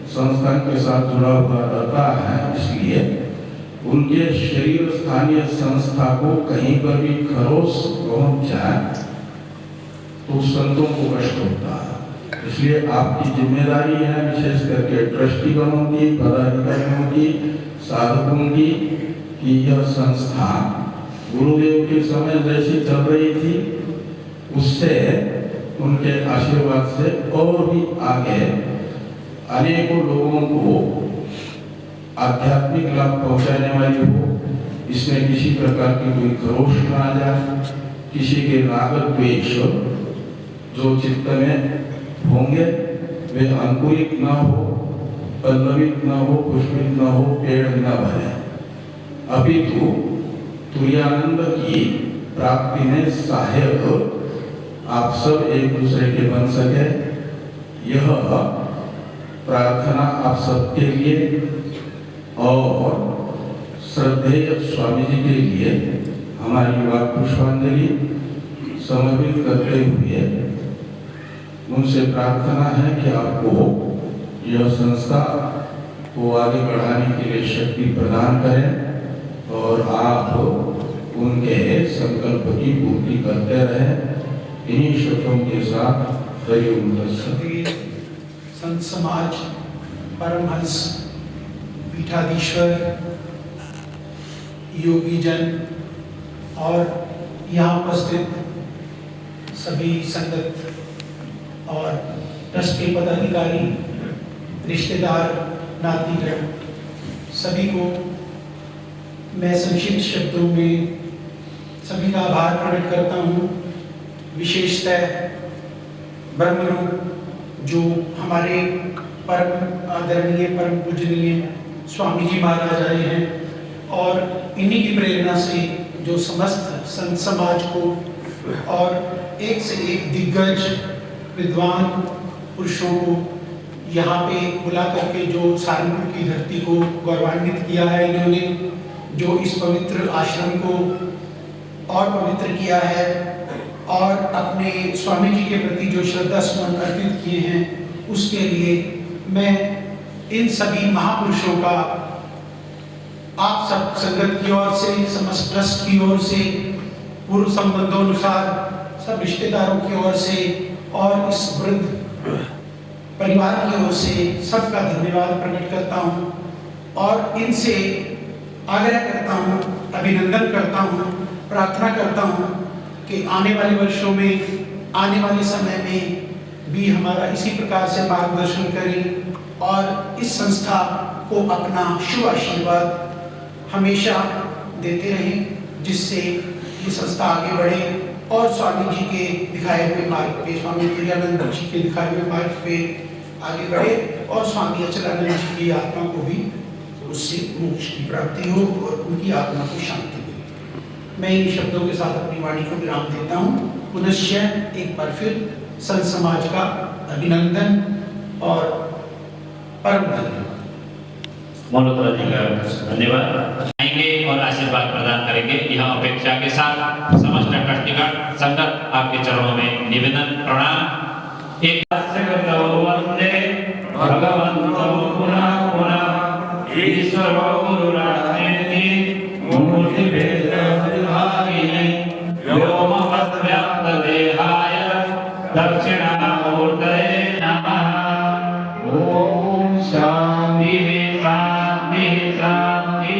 संस्थान के साथ जुड़ा हुआ रहता है। इसलिए उनके शरीर स्थानीय संस्था को कहीं पर भी खरोच पहुंच जाए तो संतों को कष्ट होता है। इसलिए आपकी जिम्मेदारी है विशेष करके ट्रस्टीगणों की, पदाधिकारियों की, साधकों की, कि यह संस्था गुरुदेव के समय जैसी चल रही थी उससे उनके आशीर्वाद से और भी आगे अनेकों लोगों को आध्यात्मिक लाभ पहुंचाने वाली हो। इसमें किसी प्रकार की कोई खरोश न आ जाए, किसी के राग द्वेष जो चित्त में होंगे वे अंकुरित न हो, पल्लवित न हो, पुष्पित न हो, पेड़ न भरे, अपितु तुरानंद की प्राप्ति में सहायक आप सब एक दूसरे के बन सके, यह प्रार्थना आप सबके लिए और श्रद्धेय स्वामी जी के लिए हमारी वाक पुष्पांजलि समर्पित करते हुए उनसे प्रार्थना है कि आपको यह संस्था को आगे बढ़ाने के लिए शक्ति प्रदान करें और आप उनके संकल्प की पूर्ति करते रहें। इन्हीं शब्दों के साथ हरिओम तत्सत्। संत समाज, परमहंस पीठाधीश्वर, योगी जन और यहाँ उपस्थित सभी संगत और ट्रस्ट के पदाधिकारी, रिश्तेदार, नातीगण, सभी को मैं संक्षिप्त शब्दों में सभी का आभार प्रकट करता हूँ। विशेषतः ब्रह्मरूप जो हमारे परम आदरणीय परम पूजनीय स्वामी जी महाराज आए हैं और इन्हीं की प्रेरणा से जो समस्त संत समाज को और एक से एक दिग्गज विद्वान पुरुषों को यहाँ पे बुला करके जो सहारनपुर की धरती को गौरवान्वित किया है, इन्होंने जो इस पवित्र आश्रम को और पवित्र किया है और अपने स्वामी जी के प्रति जो श्रद्धा सुमन अर्पित किए हैं, उसके लिए मैं इन सभी महापुरुषों का आप सब संगत की ओर से, समस्त ट्रस्ट की ओर से, पूर्व संबंधों अनुसार सब रिश्तेदारों की ओर से और इस वृद्ध परिवार की ओर से सबका धन्यवाद प्रकट करता हूँ और इनसे आग्रह करता हूँ, अभिनंदन करता हूँ, प्रार्थना करता हूँ कि आने वाले वर्षों में, आने वाले समय में भी हमारा इसी प्रकार से मार्गदर्शन करें और इस संस्था को अपना शुभ आशीर्वाद हमेशा देते रहें, जिससे ये संस्था आगे बढ़े और स्वामी जी के दिखाए हुए मार्ग पे, स्वामी प्रियानंद जी के दिखाए हुए मार्ग पे आगे बढ़े और स्वामी अचलानंद जी की आत्मा को भी उससे मोक्ष की प्राप्ति हो और उनकी आत्मा को शांति मिले। मैं इन शब्दों के साथ अपनी वाणी को विराम देता हूँ। पुनश्च एक बार फिर संत समाज का अभिनंदन और परम धन्यवाद। मल्होत्रा जी का धन्यवाद आएंगे और आशीर्वाद प्रदान करेंगे। यह अपेक्षा के साथ समस्त ट्रस्टीगण संगत आपके चरणों में निवेदन प्रणाम। एक वंदे भगवन्तो पुनः पुनः ईश्वरो गुरुरात्मेति मूर्ति भेद विभागिने व्योमवद्व्याप्त देहाय दक्षिणामूर्तये नमः। ओम शांति शांति शांति।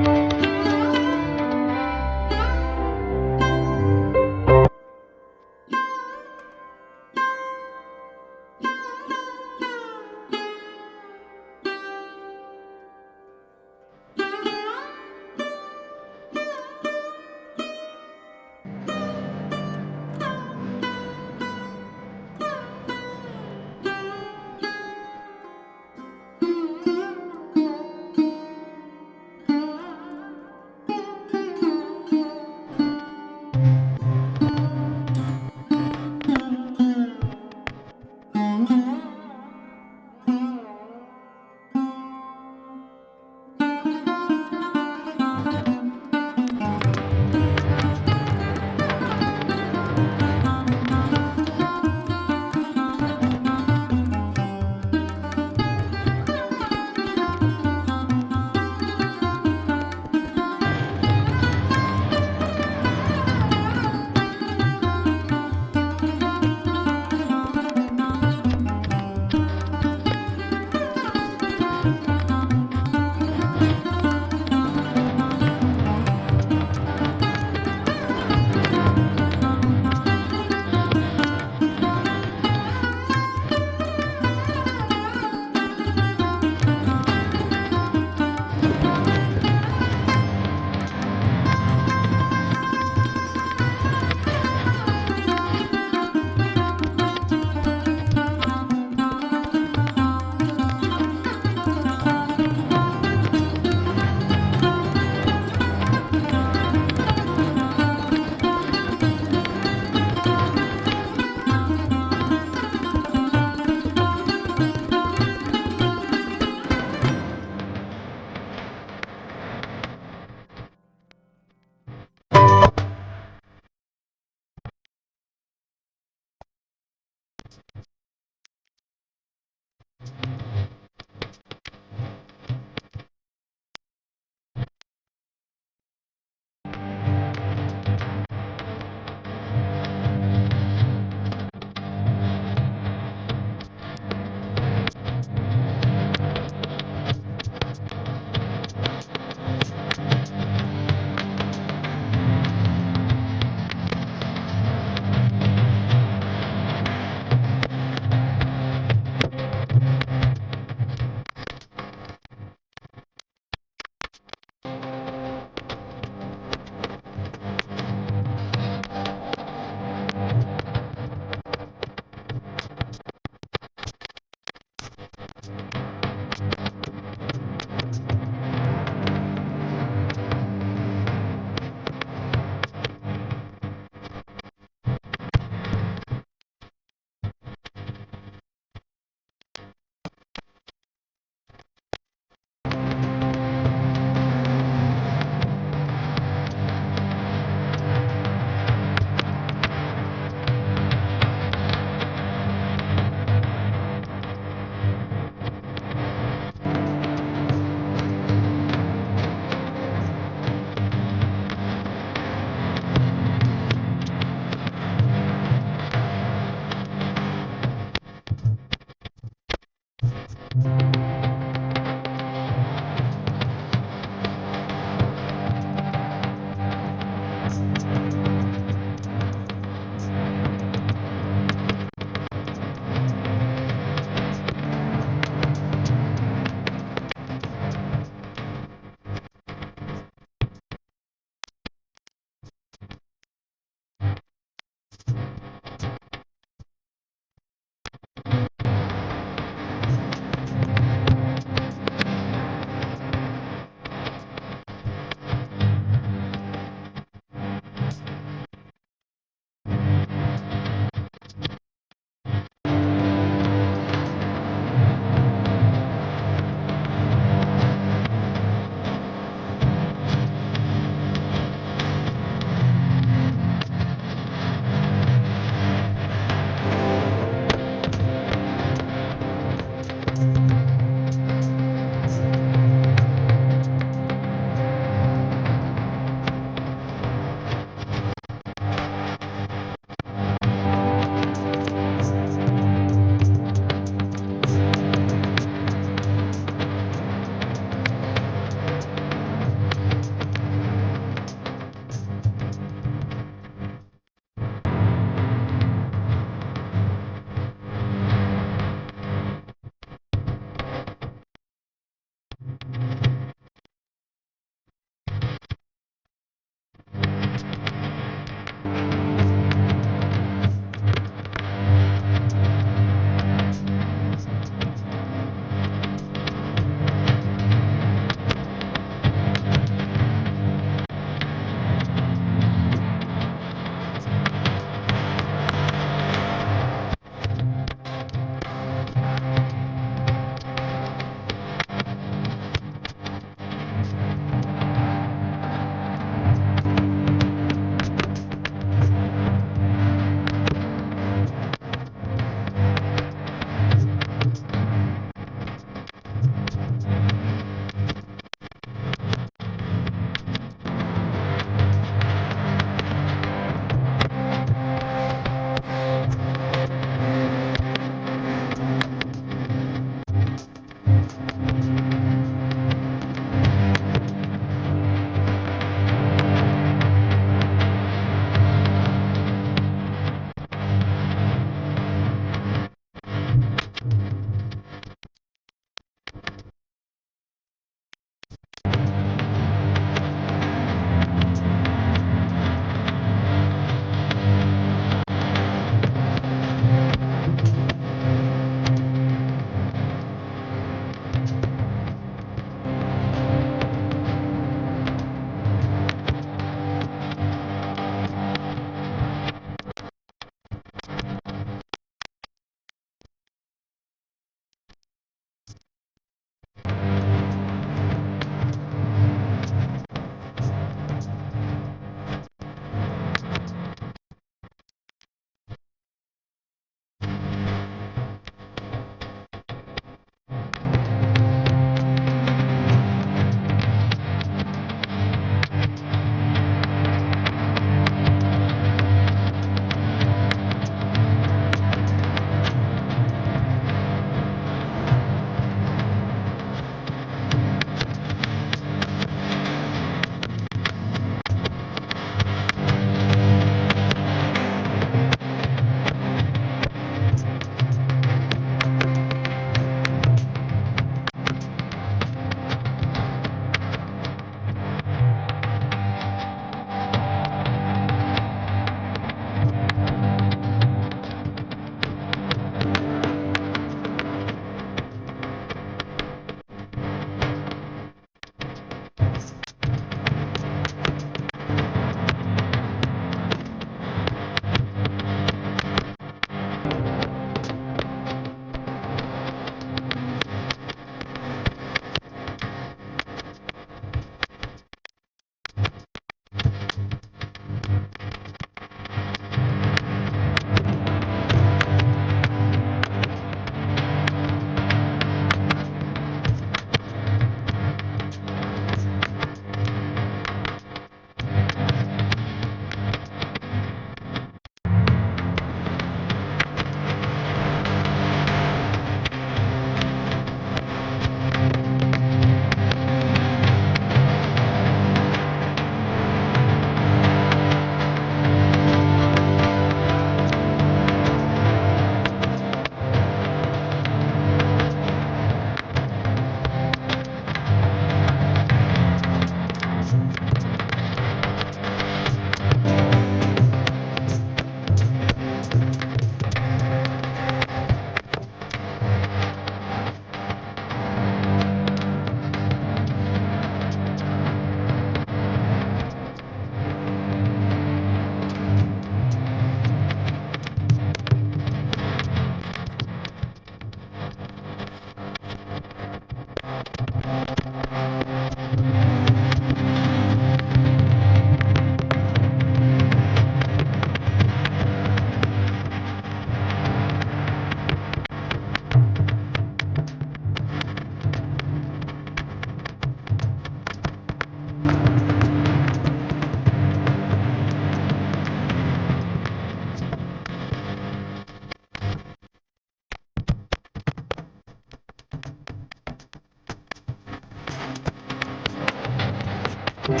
है।